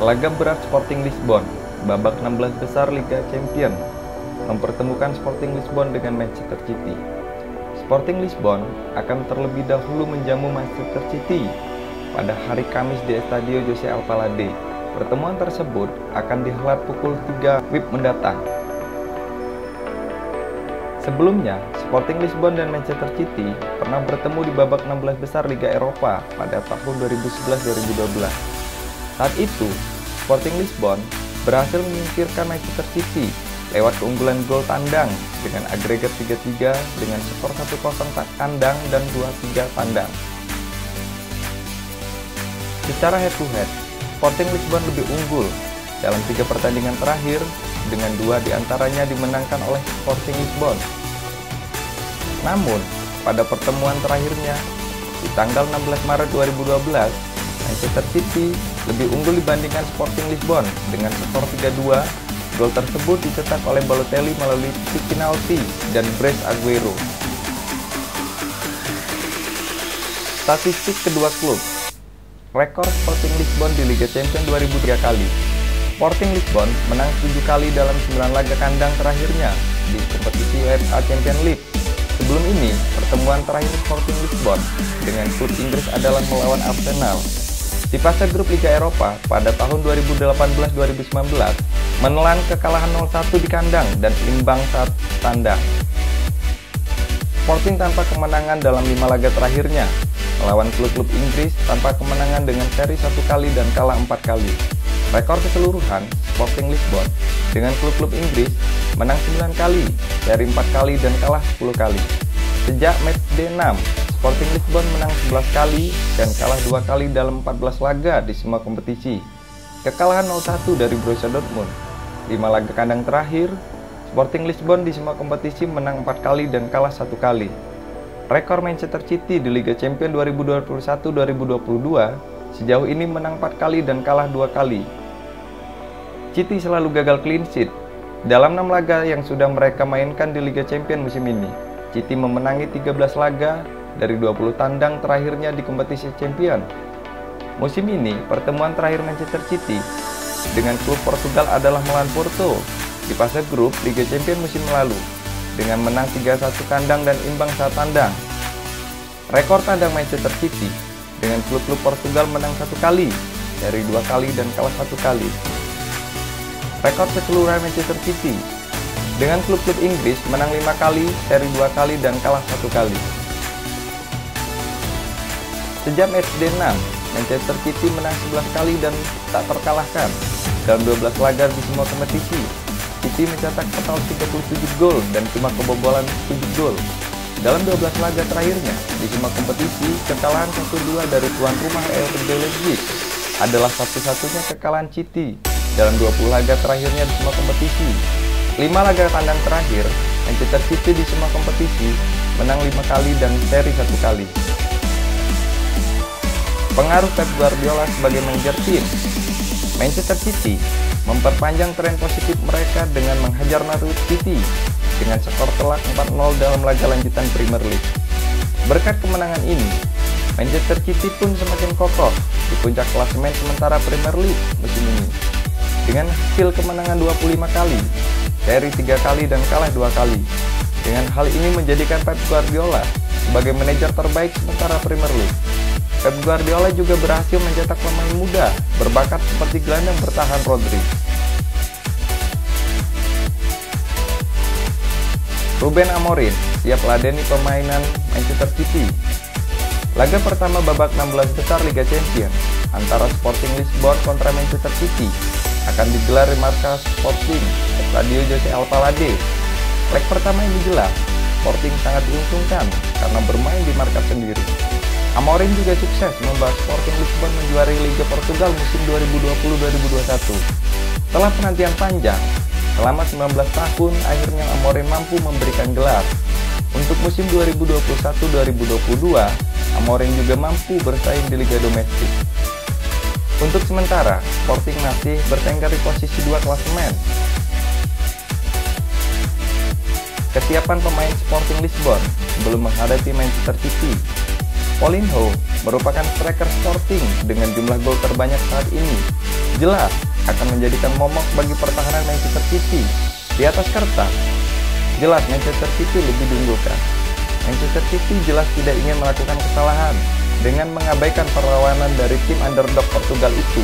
Laga berat Sporting Lisbon, babak 16 besar Liga Champions, mempertemukan Sporting Lisbon dengan Manchester City. Sporting Lisbon akan terlebih dahulu menjamu Manchester City pada hari Kamis di Estadio José Alvalade. Pertemuan tersebut akan dihelat pukul 3 WIB mendatang. Sebelumnya, Sporting Lisbon dan Manchester City pernah bertemu di babak 16 besar Liga Eropa pada tahun 2011-2012. Saat itu, Sporting Lisbon berhasil menyingkirkan Manchester City lewat keunggulan gol tandang dengan agregat 3-3 dengan skor 1-0 kandang dan 2-3 tandang. Secara head-to-head, Sporting Lisbon lebih unggul dalam 3 pertandingan terakhir, dengan 2 diantaranya dimenangkan oleh Sporting Lisbon. Namun, pada pertemuan terakhirnya, di tanggal 16 Maret 2012, Manchester City lebih unggul dibandingkan Sporting Lisbon dengan skor 3-2. Gol tersebut dicetak oleh Balotelli melalui titik penalti dan Brace Aguero. Statistik kedua klub. Rekor Sporting Lisbon di Liga Champions 2003 kali. Sporting Lisbon menang 7 kali dalam 9 laga kandang terakhirnya di kompetisi UEFA Champions League. Sebelum ini, pertemuan terakhir Sporting Lisbon dengan klub Inggris adalah melawan Arsenal. Di fase grup Liga Eropa pada tahun 2018-2019, menelan kekalahan 0-1 di kandang dan imbang 1 tandang. Sporting tanpa kemenangan dalam 5 laga terakhirnya, melawan klub-klub Inggris tanpa kemenangan dengan seri 1 kali dan kalah 4 kali. Rekor keseluruhan Sporting Lisbon dengan klub-klub Inggris menang 9 kali, seri 4 kali dan kalah 10 kali. Sejak matchday 6, Sporting Lisbon menang 11 kali dan kalah 2 kali dalam 14 laga di semua kompetisi. Kekalahan 0-1 dari Borussia Dortmund. 5 laga kandang terakhir, Sporting Lisbon di semua kompetisi menang 4 kali dan kalah 1 kali. Rekor Manchester City di Liga Champions 2021-2022 sejauh ini menang 4 kali dan kalah 2 kali. City selalu gagal clean sheet dalam 6 laga yang sudah mereka mainkan di Liga Champions musim ini. City memenangi 13 laga dari 20 tandang terakhirnya di kompetisi Champions. Musim ini, pertemuan terakhir Manchester City dengan klub Portugal adalah melawan Porto di fase grup Liga Champions musim lalu dengan menang 3-1 kandang dan imbang 1 tandang. Rekor tandang Manchester City dengan klub-klub Portugal menang 1 kali, seri 2 kali dan kalah 1 kali. Rekor keseluruhan Manchester City dengan klub-klub Inggris menang 5 kali, seri 2 kali dan kalah 1 kali. Sejak matchday 6, Manchester City menang 11 kali dan tak terkalahkan dalam 12 laga di semua kompetisi. City mencetak total 37 gol dan cuma kebobolan 7 gol. Dalam 12 laga terakhirnya di semua kompetisi, kekalahan 1-2 dari tuan rumah Europa League adalah satu-satunya kekalahan City dalam 20 laga terakhirnya di semua kompetisi. 5 laga tandang terakhir, Manchester City di semua kompetisi menang 5 kali dan seri 1 kali. Pengaruh Pep Guardiola sebagai manajer tim. Manchester City memperpanjang tren positif mereka dengan menghajar Norwich City dengan skor telak 4-0 dalam laga lanjutan Premier League. Berkat kemenangan ini, Manchester City pun semakin kokoh di puncak klasemen sementara Premier League musim ini. Dengan hasil kemenangan 25 kali, seri 3 kali dan kalah 2 kali. Dengan hal ini menjadikan Pep Guardiola sebagai manajer terbaik sementara Premier League. Pep Guardiola juga berhasil mencetak pemain muda berbakat seperti gelandang bertahan Rodri. Ruben Amorim siap ladeni permainan Manchester City. Laga pertama babak 16 besar Liga Champions antara Sporting Lisbon kontra Manchester City akan digelar di markas Sporting Estadio José Alvalade. Leg pertama ini jelas, Sporting sangat diuntungkan karena bermain di markas sendiri. Amorim juga sukses membawa Sporting Lisbon menjuarai Liga Portugal musim 2020-2021. Setelah penantian panjang, selama 19 tahun, akhirnya Amorim mampu memberikan gelar. Untuk musim 2021-2022, Amorim juga mampu bersaing di Liga Domestik. Untuk sementara, Sporting masih bertengger di posisi 2 klasemen. Kesiapan pemain Sporting Lisbon sebelum menghadapi Manchester City. Paulinho merupakan striker Sporting dengan jumlah gol terbanyak saat ini. Jelas akan menjadikan momok bagi pertahanan Manchester City. Di atas kertas, jelas Manchester City lebih diunggulkan. Manchester City jelas tidak ingin melakukan kesalahan dengan mengabaikan perlawanan dari tim underdog Portugal itu.